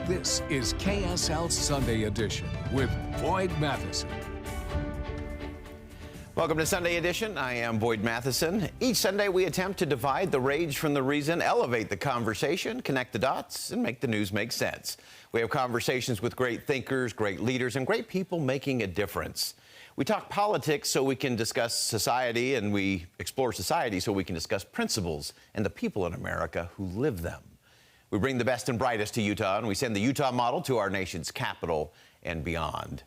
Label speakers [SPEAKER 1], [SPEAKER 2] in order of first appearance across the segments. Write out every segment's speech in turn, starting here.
[SPEAKER 1] This is KSL Sunday Edition with Boyd Matheson.
[SPEAKER 2] Welcome to Sunday Edition. I am Boyd Matheson. Each Sunday we attempt to divide the rage from the reason, elevate the conversation, connect the dots, and make the news make sense. We have conversations with great thinkers, great leaders, and great people making a difference. We talk politics so we can discuss society, and we explore society so we can discuss principles and the people in America who live them. We bring the best and brightest to Utah, and we send the Utah model to our nation's capital and beyond.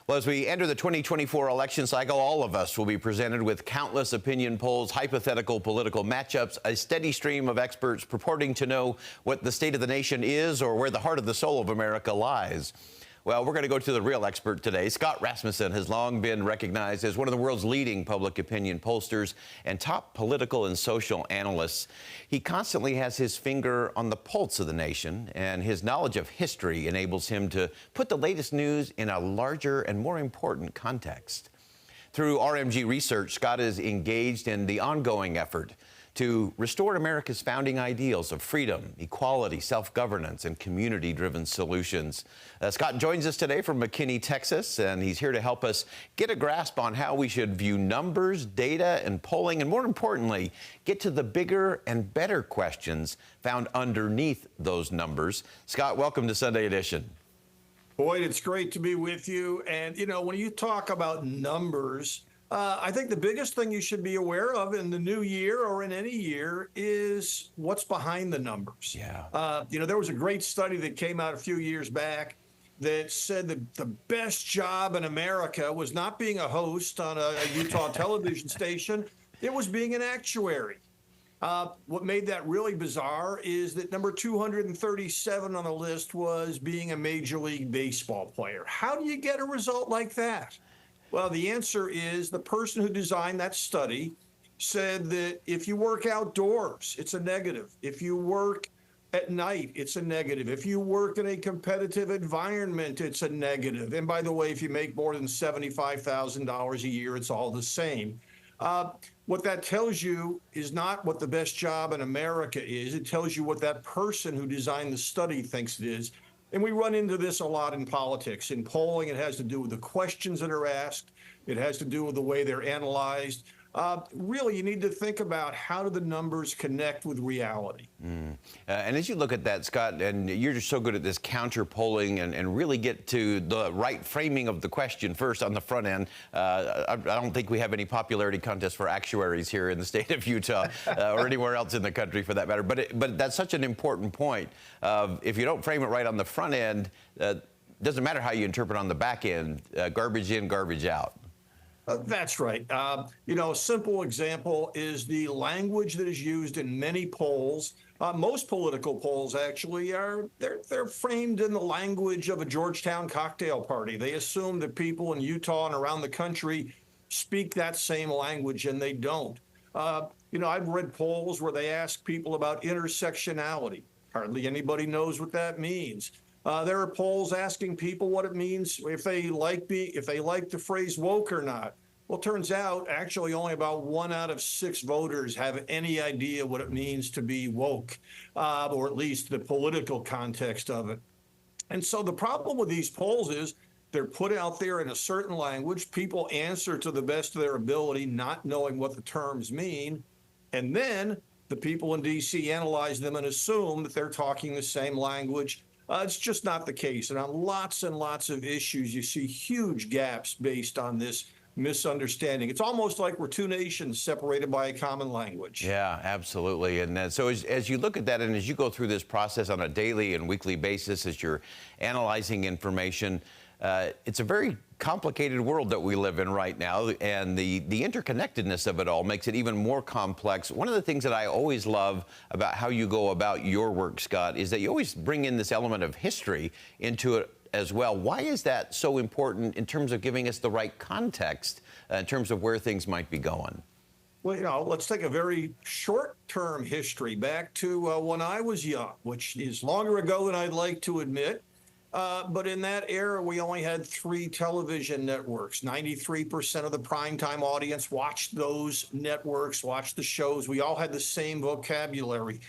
[SPEAKER 2] Well, as we enter the 2024 election cycle, all of us will be presented with countless opinion polls, hypothetical political matchups, a steady stream of experts purporting to know what the state of the nation is or where the heart of the soul of America lies. Well, we're going to go to the real expert today. Scott Rasmussen has long been recognized as one of the world's leading public opinion pollsters and top political and social analysts. He constantly has his finger on the pulse of the nation, and his knowledge of history enables him to put the latest news in a larger and more important context. Through RMG Research, Scott is engaged in the ongoing effort to restore America's founding ideals of freedom, equality, self-governance, and community-driven solutions. Scott joins us today from McKinney, Texas, and he's here to help us get a grasp on how we should view numbers, data, and polling, and more importantly, get to the bigger and better questions found underneath those numbers. Scott, welcome to Sunday Edition.
[SPEAKER 3] Boyd, it's great to be with you. And, you know, when you talk about numbers, I think the biggest thing you should be aware of in the new year or in any year is what's behind the numbers.
[SPEAKER 2] Yeah.
[SPEAKER 3] There was a great study that came out a few years back that said that the best job in America was not being a host on a Utah television station. It was being an actuary. What made that really bizarre is that number 237 on the list was being a Major League Baseball player. How do you get a result like that? Well, the answer is the person who designed that study said that if you work outdoors, it's a negative. If you work at night, it's a negative. If you work in a competitive environment, it's a negative. And by the way, if you make more than $75,000 a year, it's all the same. What that tells you is not what the best job in America is. It tells you what that person who designed the study thinks it is. And we run into this a lot in politics. In polling, it has to do with the questions that are asked. It has to do with the way they're analyzed. Really, you need to think about how do the numbers connect with reality.
[SPEAKER 2] And as you look at that, Scott, and you're just so good at this counter polling and really get to the right framing of the question first on the front end. I don't think we have any popularity contests for actuaries here in the state of Utah or anywhere else in the country for that matter. But that's such an important point. If you don't frame it right on the front end, doesn't matter how you interpret on the back end, garbage in, garbage out.
[SPEAKER 3] That's right. A simple example is the language that is used in many polls. Most political polls actually they're framed in the language of a Georgetown cocktail party. They assume that people in Utah and around the country speak that same language, and they don't. I've read polls where they ask people about intersectionality. Hardly anybody knows what that means. There are polls asking people what it means if they like the phrase woke or not. Well, it turns out actually only about 1 out of 6 voters have any idea what it means to be woke, or at least the political context of it. And so the problem with these polls is they're put out there in a certain language. People answer to the best of their ability, not knowing what the terms mean. And then the people in D.C. analyze them and assume that they're talking the same language. It's just not the case. And on lots and lots of issues, you see huge gaps based on this misunderstanding. It's almost like we're two nations separated by a common language.
[SPEAKER 2] Yeah, absolutely. And so as you look at that and as you go through this process on a daily and weekly basis, as you're analyzing information, it's a very complicated world that we live in right now, and the interconnectedness of it all makes it even more complex. One of the things that I always love about how you go about your work, Scott, is that you always bring in this element of history into it as well. Why is that so important in terms of giving us the right context in terms of where things might be going?
[SPEAKER 3] Well, let's take a very short-term history back to when I was young, which is longer ago than I'd like to admit. But in that era, we only had 3 television networks. 93% of the primetime audience watched those networks, watched the shows. We all had the same vocabulary.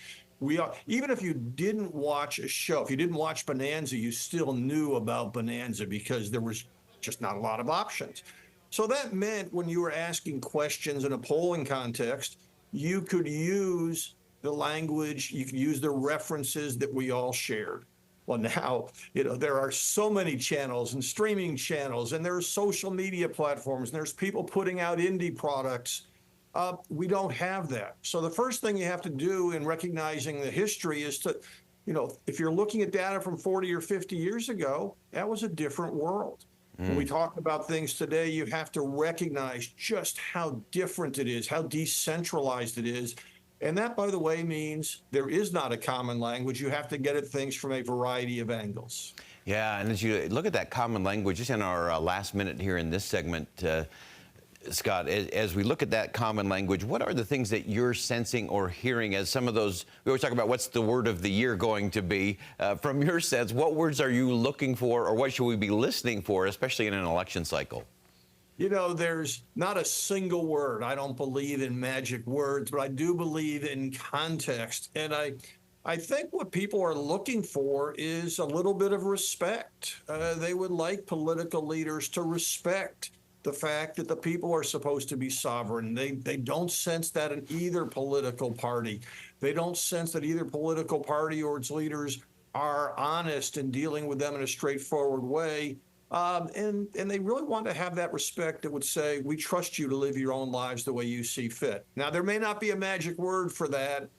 [SPEAKER 3] Even if you didn't watch a show, if you didn't watch Bonanza, you still knew about Bonanza because there was just not a lot of options. So that meant when you were asking questions in a polling context, you could use the language, you could use the references that we all shared. Well, now, there are so many channels and streaming channels, and there's social media platforms, and there's people putting out indie products. We don't have that. So the first thing you have to do in recognizing the history is to, if you're looking at data from 40 or 50 years ago, that was a different world. When we talk about things today, you have to recognize just how different it is, how decentralized it is. And that, by the way, means there is not a common language. You have to get at things from a variety of angles.
[SPEAKER 2] Yeah, and as you look at that common language, just in our last minute here in this segment, Scott, as we look at that common language, what are the things that you're sensing or hearing as some of those, we always talk about what's the word of the year going to be. From your sense, what words are you looking for, or what should we be listening for, especially in an election cycle?
[SPEAKER 3] There's not a single word. I don't believe in magic words, but I do believe in context. And I think what people are looking for is a little bit of respect. They would like political leaders to respect the fact that the people are supposed to be sovereign. They don't sense that in either political party. They don't sense that either political party or its leaders are honest in dealing with them in a straightforward way. And they really want to have that respect that would say, we trust you to live your own lives the way you see fit. Now, there may not be a magic word for that,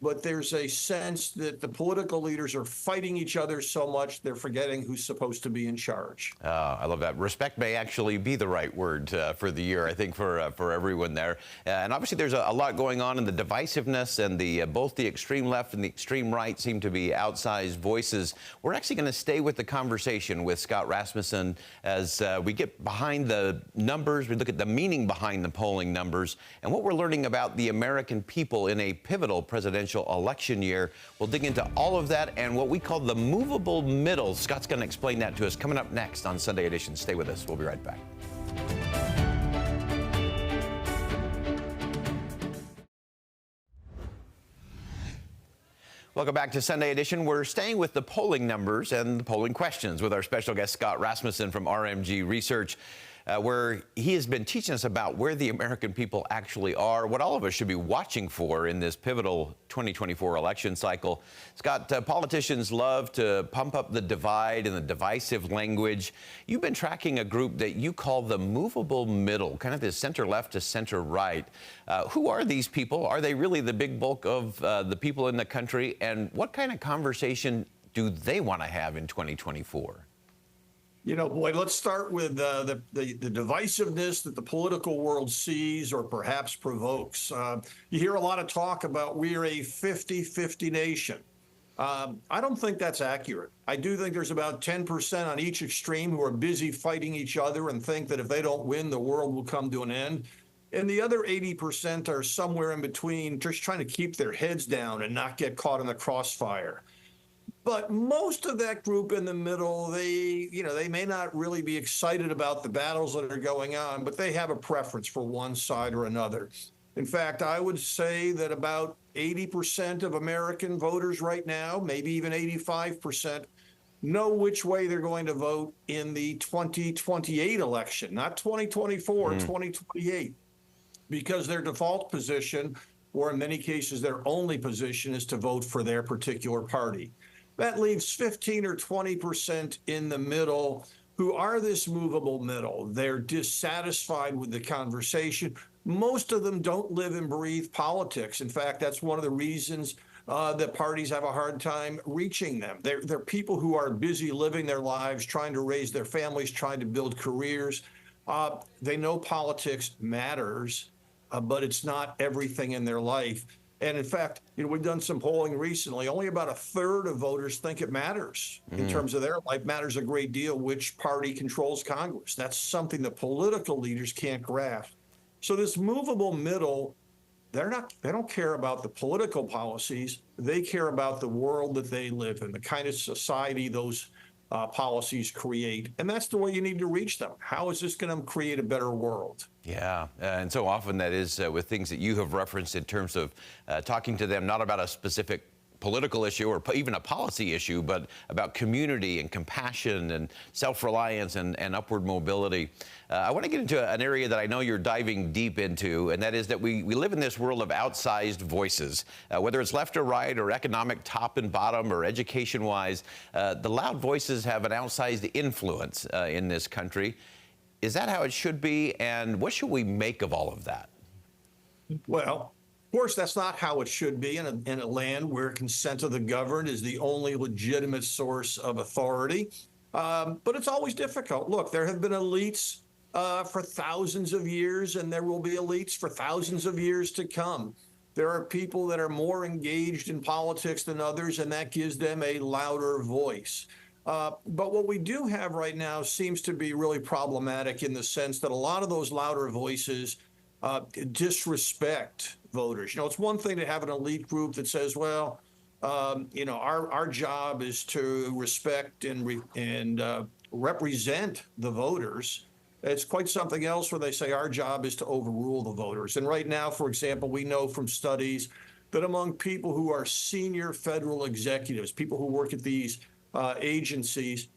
[SPEAKER 3] but there's a sense that the political leaders are fighting each other so much they're forgetting who's supposed to be in charge.
[SPEAKER 2] I love that. Respect may actually be the right word for the year, I think, for everyone there. And obviously there's a lot going on in the divisiveness, and both the extreme left and the extreme right seem to be outsized voices. We're actually going to stay with the conversation with Scott Rasmussen as we get behind the numbers, we look at the meaning behind the polling numbers, and what we're learning about the American people in a pivotal presidential election year. We'll dig into all of that and what we call the movable middle. Scott's going to explain that to us coming up next on Sunday Edition. Stay with us. We'll be right back. Welcome back to Sunday Edition. We're staying with the polling numbers and the polling questions with our special guest, Scott Rasmussen from RMG Research, where he has been teaching us about where the American people actually are, what all of us should be watching for in this pivotal 2024 election cycle. Scott, politicians love to pump up the divide and the divisive language. You've been tracking a group that you call the movable middle, kind of the center left to center right. Who are these people? Are they really the big bulk of the people in the country? And what kind of conversation do they want to have in 2024?
[SPEAKER 3] Boyd, let's start with the divisiveness that the political world sees or perhaps provokes. You hear a lot of talk about we're a 50-50 nation. I don't think that's accurate. I do think there's about 10% on each extreme who are busy fighting each other and think that if they don't win, the world will come to an end. And the other 80% are somewhere in between, just trying to keep their heads down and not get caught in the crossfire. But most of that group in the middle, they may not really be excited about the battles that are going on, but they have a preference for one side or another. In fact, I would say that about 80% of American voters right now, maybe even 85%, know which way they're going to vote in the 2028 election, not 2024, 2028, because their default position, or in many cases their only position, is to vote for their particular party. That leaves 15 or 20% in the middle who are this movable middle. They're dissatisfied with the conversation. Most of them don't live and breathe politics. In fact, that's one of the reasons that parties have a hard time reaching them. They're people who are busy living their lives, trying to raise their families, trying to build careers. They know politics matters, but it's not everything in their life. And in fact, we've done some polling recently. Only about a third of voters think it matters in terms of their life. Matters a great deal which party controls Congress. That's something that political leaders can't grasp. So this movable middle, they don't care about the political policies. They care about the world that they live in, the kind of society those policies create. And that's the way you need to reach them. How is this going to create a better world?
[SPEAKER 2] Yeah, and so often that is with things that you have referenced in terms of talking to them, not about a specific political issue or even a policy issue, but about community and compassion and self-reliance and upward mobility. I want to get into an area that I know you're diving deep into, and that is that we live in this world of outsized voices. Whether it's left or right or economic top and bottom or education-wise, the loud voices have an outsized influence in this country. Is that how it should be, and what should we make of all of that?
[SPEAKER 3] Well, of course, that's not how it should be in a land where consent of the governed is the only legitimate source of authority. But it's always difficult. Look, there have been elites for thousands of years, and there will be elites for thousands of years to come. There are people that are more engaged in politics than others, and that gives them a louder voice. But what we do have right now seems to be really problematic in the sense that a lot of those louder voices disrespect voters. It's one thing to have an elite group that says, well, our job is to respect and represent the voters. It's quite something else where they say our job is to overrule the voters. And right now, for example, we know from studies that among people who are senior federal executives, people who work at these agencies,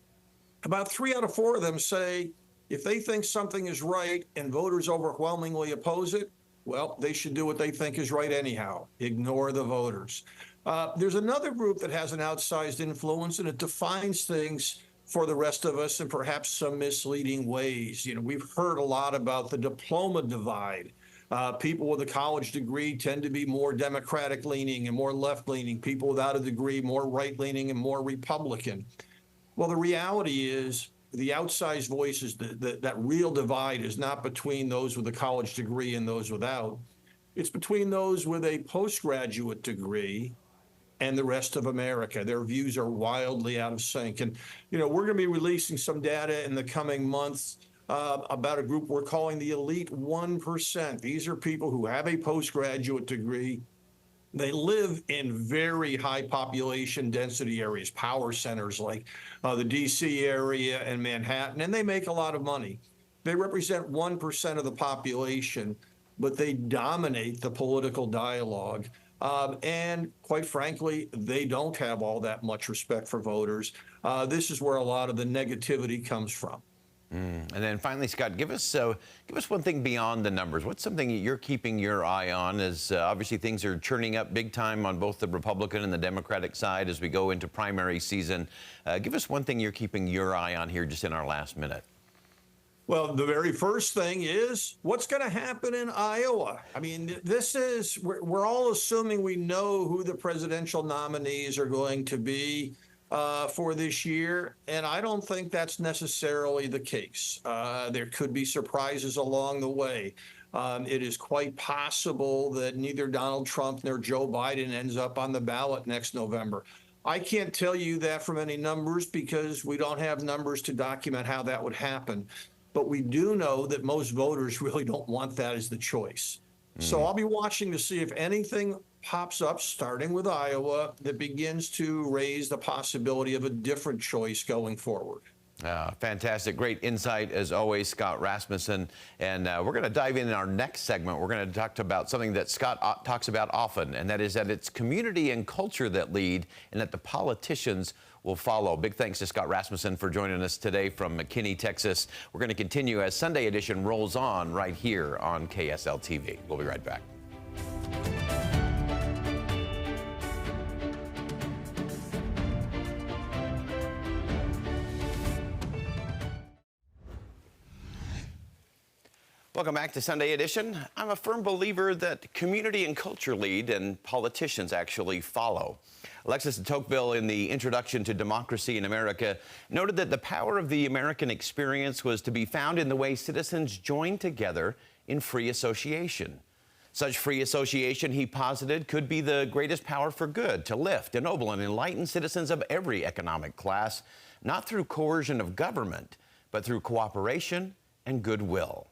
[SPEAKER 3] about 3 out of 4 of them say if they think something is right and voters overwhelmingly oppose it, well, they should do what they think is right anyhow. Ignore the voters. There's another group that has an outsized influence, and it defines things for the rest of us in perhaps some misleading ways. We've heard a lot about the diploma divide. People with a college degree tend to be more Democratic-leaning and more left-leaning. People without a degree, more right-leaning and more Republican. Well, the reality is the outsized voices, that real divide is not between those with a college degree and those without. It's between those with a postgraduate degree and the rest of America. Their views are wildly out of sync. And, we're going to be releasing some data in the coming months about a group we're calling the elite 1%. These are people who have a postgraduate degree. They live in very high population density areas, power centers like the D.C. area and Manhattan, and they make a lot of money. They represent 1% of the population, but they dominate the political dialogue. And quite frankly, they don't have all that much respect for voters. This is where a lot of the negativity comes from.
[SPEAKER 2] And then finally, Scott, give us one thing beyond the numbers. What's something you're keeping your eye on as obviously things are churning up big time on both the Republican and the Democratic side as we go into primary season? Give us one thing you're keeping your eye on here just in our last minute.
[SPEAKER 3] Well, the very first thing is what's going to happen in Iowa. I mean, we're all assuming we know who the presidential nominees are going to be for this year, and I don't think that's necessarily the case. There could be surprises along the way. It is quite possible that neither Donald Trump nor Joe Biden ends up on the ballot next November. I can't tell you that from any numbers because we don't have numbers to document how that would happen. But we do know that most voters really don't want that as the choice. So I'll be watching to see if anything pops up, starting with Iowa, that begins to raise the possibility of a different choice going forward.
[SPEAKER 2] Fantastic. Great insight, as always, Scott Rasmussen. And we're going to dive in our next segment. We're going to talk about something that Scott talks about often, and that is that it's community and culture that lead and that the politicians will follow. Big thanks to Scott Rasmussen for joining us today from McKinney, Texas. We're going to continue as Sunday Edition rolls on right here on KSL TV. We'll be right back. Welcome back to Sunday Edition. I'm a firm believer that community and culture lead and politicians actually follow. Alexis de Tocqueville, in the Introduction to Democracy in America, noted that the power of the American experience was to be found in the way citizens joined together in free association. Such free association, he posited, could be the greatest power for good, to lift, ennoble, and enlighten citizens of every economic class, not through coercion of government, but through cooperation and goodwill.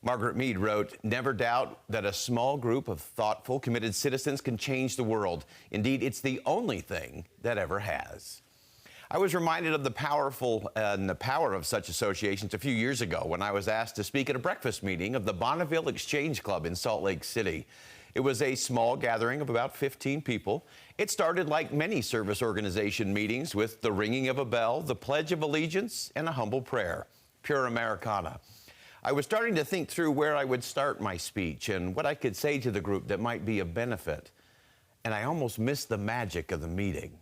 [SPEAKER 2] Margaret Mead wrote, "Never doubt that a small group of thoughtful, committed citizens can change the world. Indeed, it's the only thing that ever has." I was reminded of the power of such associations a few years ago when I was asked to speak at a breakfast meeting of the Bonneville Exchange Club in Salt Lake City. It was a small gathering of about 15 people. It started like many service organization meetings with the ringing of a bell, the Pledge of Allegiance, and a humble prayer. Pure Americana. I was starting to think through where I would start my speech and what I could say to the group that might be of benefit. And I almost missed the magic of the meeting.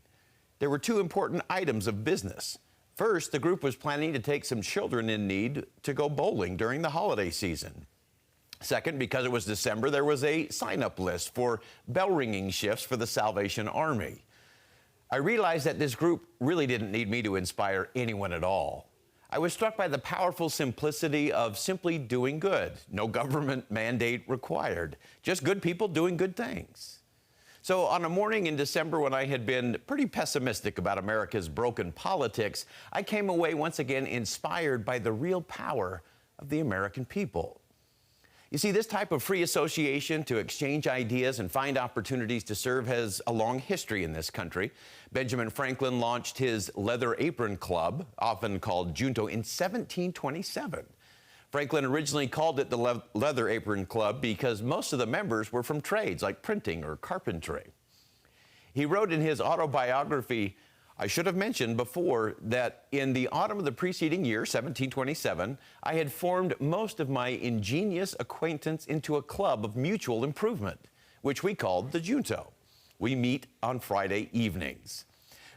[SPEAKER 2] There were two important items of business. First, the group was planning to take some children in need to go bowling during the holiday season. Second, because it was December, there was a sign-up list for bell ringing shifts for the Salvation Army. I realized that this group really didn't need me to inspire anyone at all. I was struck by the powerful simplicity of simply doing good. No government mandate required. Just good people doing good things. So on a morning in December when I had been pretty pessimistic about America's broken politics, I came away once again inspired by the real power of the American people. You see, this type of free association to exchange ideas and find opportunities to serve has a long history in this country. Benjamin Franklin launched his Leather Apron Club, often called Junto, in 1727. Franklin originally called it the Leather Apron Club because most of the members were from trades like printing or carpentry. He wrote in his autobiography, I should have mentioned before that in the autumn of the preceding year, 1727, I had formed most of my ingenious acquaintance into a club of mutual improvement, which we called the Junto. We meet on Friday evenings.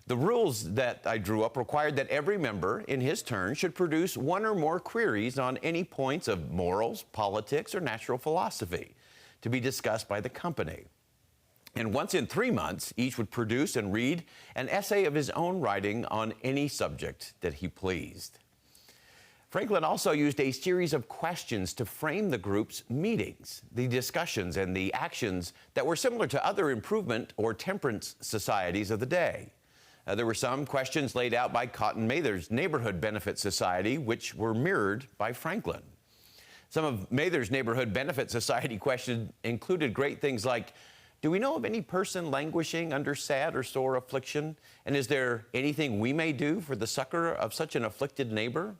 [SPEAKER 2] The rules that I drew up required that every member, in his turn, should produce one or more queries on any points of morals, politics, or natural philosophy to be discussed by the company. And once in 3 months, each would produce and read an essay of his own writing on any subject that he pleased. Franklin also used a series of questions to frame the group's meetings, the discussions, and the actions that were similar to other improvement or temperance societies of the day. There were some questions laid out by Cotton Mather's Neighborhood Benefit Society, which were mirrored by Franklin. Some of Mather's Neighborhood Benefit Society questions included great things like, do we know of any person languishing under sad or sore affliction? And is there anything we may do for the succor of such an afflicted neighbor?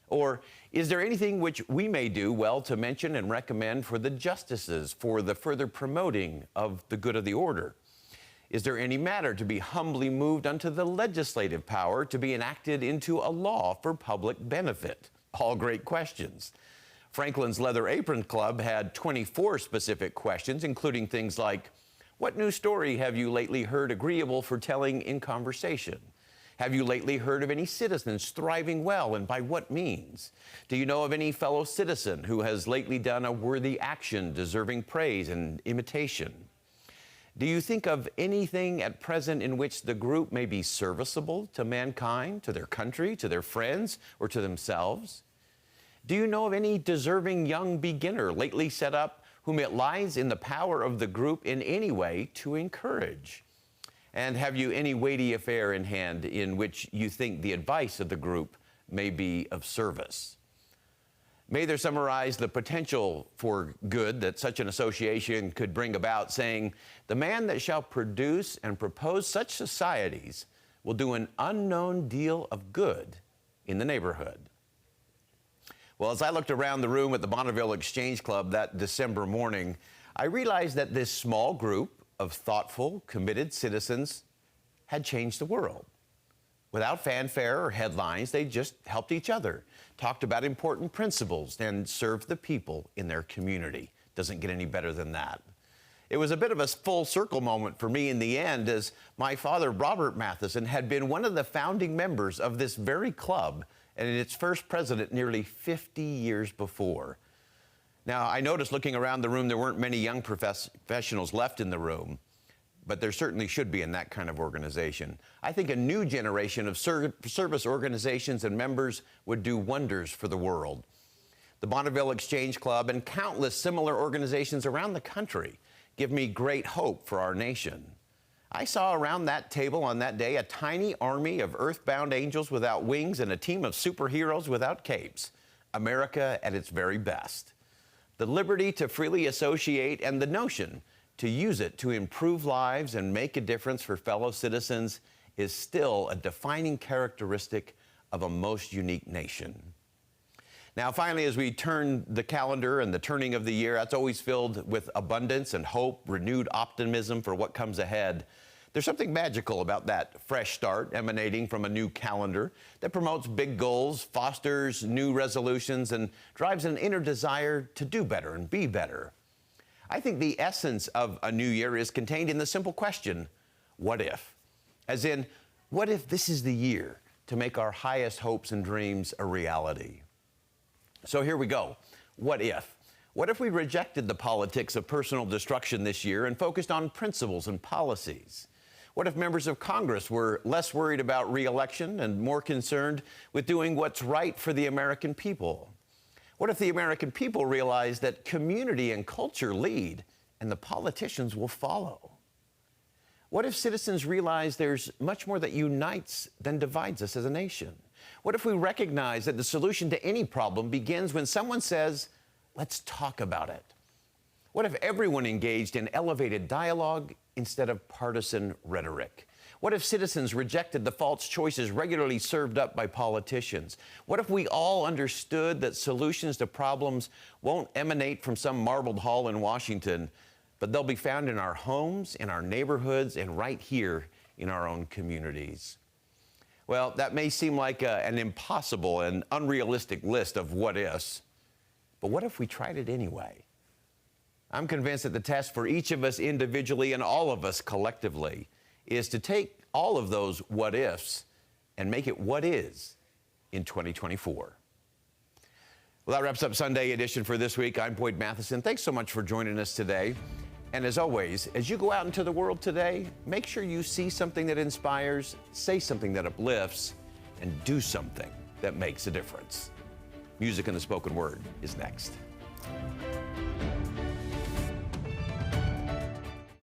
[SPEAKER 2] Or is there anything which we may do well to mention and recommend for the justices for the further promoting of the good of the order? Is there any matter to be humbly moved unto the legislative power to be enacted into a law for public benefit? All great questions. Franklin's Leather Apron Club had 24 specific questions, including things like, what new story have you lately heard agreeable for telling in conversation? Have you lately heard of any citizens thriving well, and by what means? Do you know of any fellow citizen who has lately done a worthy action deserving praise and imitation? Do you think of anything at present in which the group may be serviceable to mankind, to their country, to their friends, or to themselves? Do you know of any deserving young beginner lately set up whom it lies in the power of the group in any way to encourage? And have you any weighty affair in hand in which you think the advice of the group may be of service? Mather summarized the potential for good that such an association could bring about, saying, the man that shall produce and propose such societies will do an unknown deal of good in the neighborhood. Well, as I looked around the room at the Bonneville Exchange Club that December morning, I realized that this small group of thoughtful, committed citizens had changed the world. Without fanfare or headlines, they just helped each other, talked about important principles, and served the people in their community. Doesn't get any better than that. It was a bit of a full circle moment for me in the end, as my father, Robert Matheson, had been one of the founding members of this very club and its first president nearly 50 years before. Now, I noticed looking around the room, there weren't many young professionals left in the room, but there certainly should be in that kind of organization. I think a new generation of service organizations and members would do wonders for the world. The Bonneville Exchange Club and countless similar organizations around the country give me great hope for our nation. I saw around that table on that day a tiny army of earthbound angels without wings and a team of superheroes without capes. America at its very best. The liberty to freely associate and the notion to use it to improve lives and make a difference for fellow citizens is still a defining characteristic of a most unique nation. Now, finally, as we turn the calendar and the turning of the year, that's always filled with abundance and hope, renewed optimism for what comes ahead. There's something magical about that fresh start emanating from a new calendar that promotes big goals, fosters new resolutions, and drives an inner desire to do better and be better. I think the essence of a new year is contained in the simple question, what if? As in, what if this is the year to make our highest hopes and dreams a reality? So here we go. What if? What if we rejected the politics of personal destruction this year and focused on principles and policies? What if members of Congress were less worried about re-election and more concerned with doing what's right for the American people? What if the American people realized that community and culture lead and the politicians will follow? What if citizens realize there's much more that unites than divides us as a nation? What if we recognize that the solution to any problem begins when someone says, let's talk about it? What if everyone engaged in elevated dialogue instead of partisan rhetoric? What if citizens rejected the false choices regularly served up by politicians? What if we all understood that solutions to problems won't emanate from some marbled hall in Washington, but they'll be found in our homes, in our neighborhoods, and right here in our own communities? Well, that may seem like an impossible and unrealistic list of what ifs, but what if we tried it anyway? I'm convinced that the test for each of us individually and all of us collectively is to take all of those what ifs and make it what is in 2024. Well, that wraps up Sunday Edition for this week. I'm Boyd Matheson. Thanks so much for joining us today. And as always, as you go out into the world today, make sure you see something that inspires, say something that uplifts, and do something that makes a difference. Music and the spoken word is next.